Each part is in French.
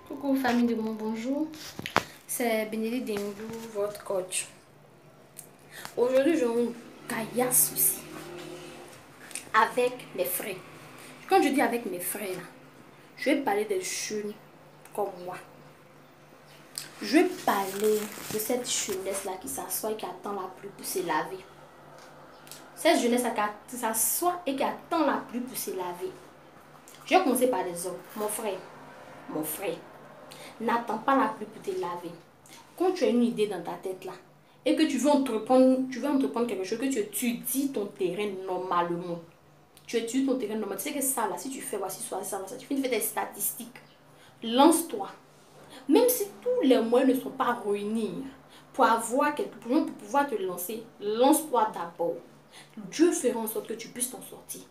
Coucou famille de mon bonjour, c'est Bénédicte Dengou, votre coach. Aujourd'hui, j'ai un caillasse souci avec mes frères. Quand je dis avec mes frères, là, je vais parler des jeunes comme moi. Je vais parler de cette jeunesse-là qui s'assoit et qui attend la pluie pour se laver. Cette jeunesse-là qui s'assoit et qui attend la pluie pour se laver. Je vais commencer par des hommes. Mon frère, n'attends pas la pluie pour te laver. Quand tu as une idée dans ta tête là, et que tu veux entreprendre quelque chose, que tu étudies ton terrain normalement. Tu étudies ton terrain normalement. Tu sais que ça là, si tu fais voici, ça, tu fais des statistiques. Lance-toi. Même si tous les moyens ne sont pas réunis pour avoir pour pouvoir te lancer, lance-toi d'abord. Dieu fera en sorte que tu puisses t'en sortir.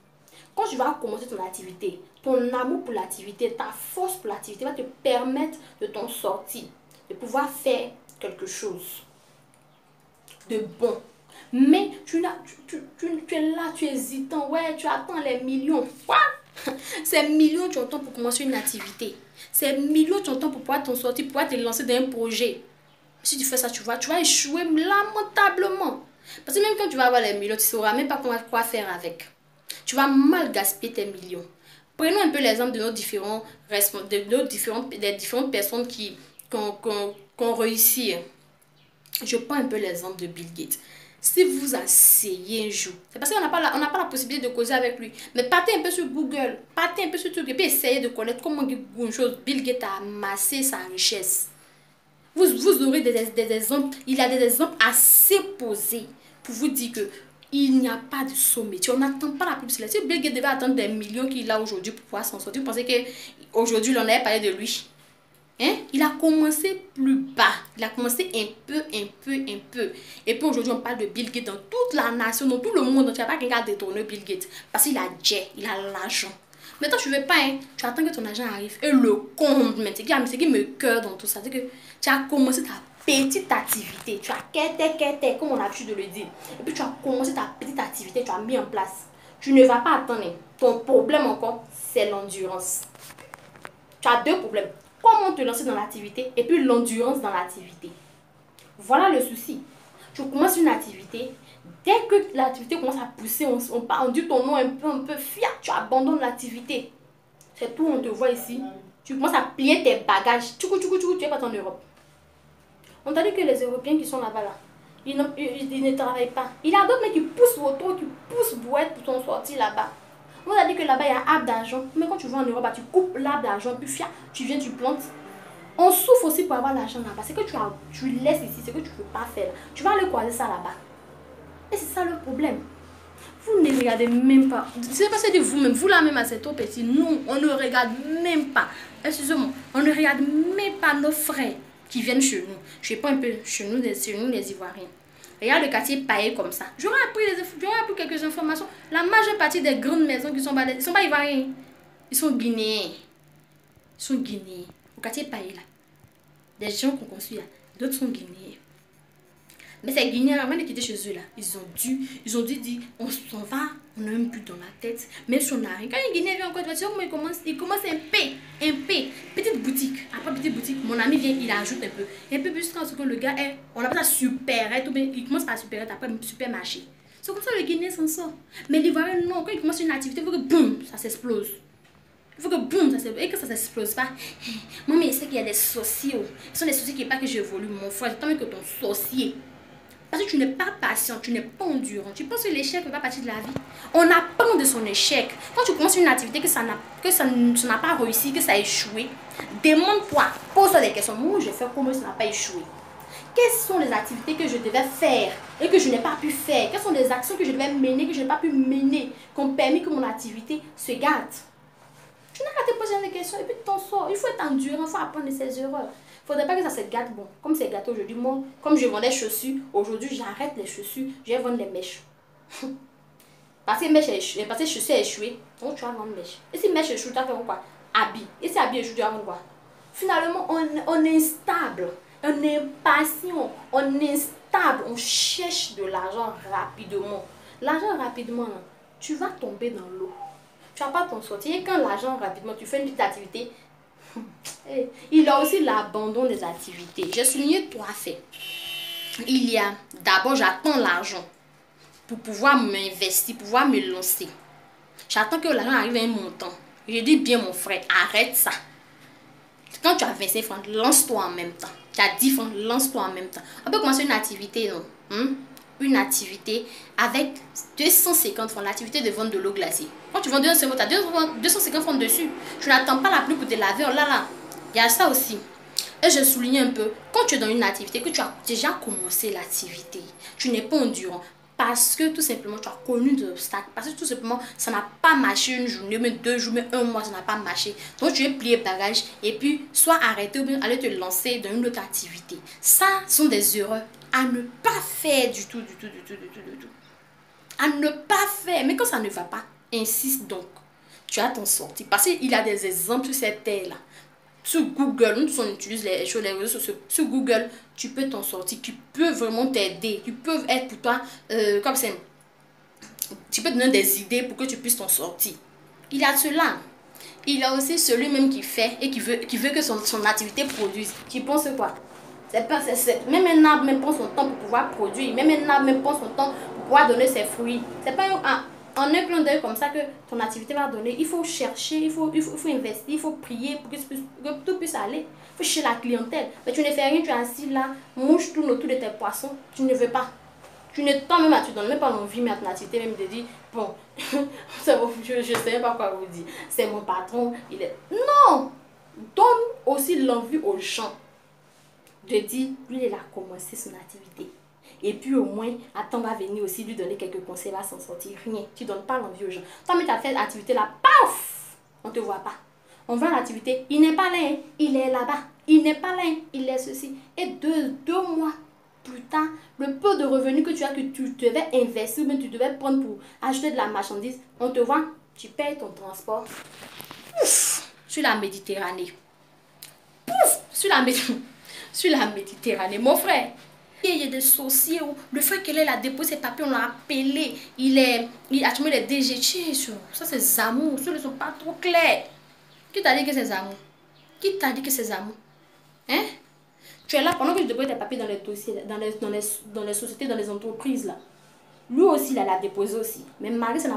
Quand tu vas commencer ton activité, ton amour pour l'activité, ta force pour l'activité va te permettre de t'en sortir, de pouvoir faire quelque chose de bon. Mais tu es là, tu es hésitant, ouais, tu attends les millions. Quoi? Ces millions, tu entends pour commencer une activité. Ces millions, tu entends pour pouvoir t'en sortir, pour pouvoir te lancer dans un projet. Si tu fais ça, tu vas échouer lamentablement. Parce que même quand tu vas avoir les millions, tu ne sauras même pas quoi faire avec. Tu vas mal gaspiller tes millions. Prenons un peu l'exemple de des différentes personnes qui ont réussi. Je prends un peu l'exemple de Bill Gates. Si vous asseyez un jour, c'est parce qu'on n'a pas la possibilité de causer avec lui. Mais partez un peu sur Google, partez un peu sur tout, et puis essayez de connaître comment Bill Gates a amassé sa richesse. Vous aurez des exemples, il y a des exemples assez posés pour vous dire que il n'y a pas de sommet. On n'attend pas la publicité. Si Bill Gates devait attendre des millions qu'il a aujourd'hui pour pouvoir s'en sortir, vous pensez qu'aujourd'hui, on avait parlé de lui? Hein? Il a commencé plus bas. Il a commencé un peu. Et puis aujourd'hui, on parle de Bill Gates dans toute la nation, dans tout le monde. Il n'y a pas quelqu'un qui a détourné Bill Gates. Parce qu'il a il a l'argent. Mais toi, tu ne veux pas, hein? Tu attends que ton argent arrive. Et le compte, ce qui me cœur dans tout ça, c'est que tu as commencé ta petite activité. Tu as quêté, comme on a l'habitude de le dire. Et puis tu as commencé ta petite activité, tu as mis en place. Tu ne vas pas attendre. Ton problème encore, c'est l'endurance. Tu as deux problèmes. Comment te lancer dans l'activité et puis l'endurance dans l'activité. Voilà le souci. Tu commences une activité. Dès que l'activité commence à pousser, on dit ton nom un peu fiat, tu abandonnes l'activité. C'est tout, on te voit ici. Tu commences à plier tes bagages. Tu es pas en Europe. On t'a dit que les Européens qui sont là-bas, là, ils ne travaillent pas. Il y a d'autres mecs qui poussent auto, qui poussent bouette pour t'en sortir là-bas. On a dit que là-bas, il y a arbre d'argent. Mais quand tu vas en Europe, tu coupes l'arbre d'argent, puis tu viens, tu plantes. On souffre aussi pour avoir l'argent là-bas. C'est que tu laisses ici, c'est que tu ne peux pas faire. Tu vas aller croiser ça là-bas. Et c'est ça le problème. Vous ne regardez même pas. C'est parce que vous-même, vous là même à cet petit, nous, on ne regarde même pas. Excusez-moi, on ne regarde même pas nos frères qui viennent chez nous. Je ne sais pas un peu chez nous les Ivoiriens. Regarde le quartier paillé comme ça. J'aurais appris quelques informations. La majeure partie des grandes maisons qui sont pas, ils sont pas ivoiriens. Ils sont guinéens. Ils sont guinéens. Au quartier paillé là. Des gens qu'on construit là. D'autres sont guinéens. Mais ces Guinéens, avant de quitter chez eux là, ils ont dû dire, on s'en va, on n'a même plus dans la tête. Même si on arrive. Quand un Guinéen vient encore, tu vois comment il commence un P. Petite boutique. Après petite boutique, mon ami vient, il ajoute un peu. Un peu plus quand que le gars est, on appelle ça supérette, il commence par supérette, après supermarché. C'est comme ça le Guinéen s'en sort. Mais l'Ivoirien, non, quand il commence une activité, il faut que boum, ça s'explose. Il faut que boum, ça s'explose. Et que ça ne s'explose pas. Moi, mais c'est qu'il y a des sorciers. Ce sont des sorciers qui ne pas que j'évolue, mon frère. C'est tant mieux que ton sorcier. Parce que tu n'es pas patient, tu n'es pas endurant. Tu penses que l'échec ne fait pas partie de la vie. On apprend de son échec. Quand tu commences une activité que ça n'a pas réussi, que ça a échoué, demande-toi, pose-toi des questions. Moi, je fais comment ça n'a pas échoué? Quelles sont les activités que je devais faire et que je n'ai pas pu faire? Quelles sont les actions que je devais mener, que je n'ai pas pu mener, qui ont permis que mon activité se gâte? Tu n'as qu'à te poser des questions et puis tu t'en sors. Il faut être endurant, il faut apprendre de ses erreurs. Il ne faudrait pas que ça se gâte. Bon, comme c'est gâté aujourd'hui, moi, comme je vendais chaussures, aujourd'hui j'arrête les chaussures, je vais vendre les mèches. Parce que chaussures échouées, donc tu vas vendre mèches. Et si mèches échouent, tu vas faire quoi? Habits. Et si habits échouent, tu vas vendre quoi? Finalement, on est instable, on est impatient, on est instable, on cherche de l'argent rapidement. L'argent rapidement, là, tu vas tomber dans l'eau. Tu vas pas t'en sortir. Et quand l'argent rapidement, tu fais une petite activité, Il y a aussi l'abandon des activités. J'ai souligné 3 faits. Il y a, d'abord, j'attends l'argent pour pouvoir m'investir, pouvoir me lancer. J'attends que l'argent arrive à un montant. Je dis bien, mon frère, arrête ça. Quand tu as 25 francs, lance-toi en même temps. Tu as 10 francs, lance-toi en même temps. On peut commencer une activité, non? Une activité avec 250 francs, l'activité de vente de l'eau glacée. Quand tu vends 250 francs, tu as 250 francs dessus. Tu n'attends pas la pluie pour te laver, oh là là. Il y a ça aussi. Et je souligne un peu, quand tu es dans une activité, que tu as déjà commencé l'activité, tu n'es pas endurant. Parce que tout simplement, tu as connu des obstacles. Parce que tout simplement, ça n'a pas marché une journée, mais 2 jours, mais 1 mois, ça n'a pas marché. Donc, tu es plié bagage et puis, soit arrêter ou bien aller te lancer dans une autre activité. Ça sont des erreurs à ne pas faire du tout. À ne pas faire. Mais quand ça ne va pas, insiste donc. Tu as t'en sortir. Parce qu'il y a des exemples sur cette terre-là. Sur Google, nous on utilise les réseaux sociaux. Sur Google, tu peux t'en sortir, tu peux vraiment t'aider, tu peux être pour toi, comme c'est, tu peux donner des idées pour que tu puisses t'en sortir. Il y a cela. Il y a aussi celui même qui fait et qui veut que son activité produise. Tu penses quoi? Même un arbre même prend son temps pour pouvoir produire, même un arbre même prend son temps pour pouvoir donner ses fruits. C'est pas en un clin d'œil comme ça que ton activité va donner. Il faut chercher, il faut investir, il faut prier pour que tout puisse aller. Il faut chercher la clientèle. Mais tu ne fais rien, tu es assis là, mouche tourne autour de tes poissons. Tu ne veux pas. Tu ne toi-même, tu donnes même pas l'envie, mais à ton activité, même de dire, bon, je ne sais pas quoi vous dire. C'est mon patron, il est... Non! Donne aussi l'envie aux gens de dire, lui, il a commencé son activité. Et puis au moins, attends, va venir aussi lui donner quelques conseils, va s'en sortir. Rien. Tu ne donnes pas l'envie aux gens. Toi, mais tu as fait l'activité là, paf! On ne te voit pas. On voit l'activité, il n'est pas là, hein. Il est là-bas. Il n'est pas là, hein. Il est ceci. Et deux mois plus tard, le peu de revenus que tu as, que tu devais investir, ou même tu devais prendre pour acheter de la marchandise, on te voit, tu payes ton transport. Pouf! Sur la Méditerranée. Pouf! Sur la Méditerranée, mon frère. Il y a des sorciers où le frère qu'elle a déposé ses papiers, on l'a appelé. Il a trouvé les DG. Ça, c'est Zamou. Ceux ne sont pas trop clairs. Qui t'a dit que c'est Zamou? Qui t'a dit que c'est Zamou? Hein? Tu es là pendant que tu déposes tes papiers dans les dossiers, dans les sociétés, dans les entreprises là. Lui aussi, il a déposé aussi. Mais Marie, ça n'a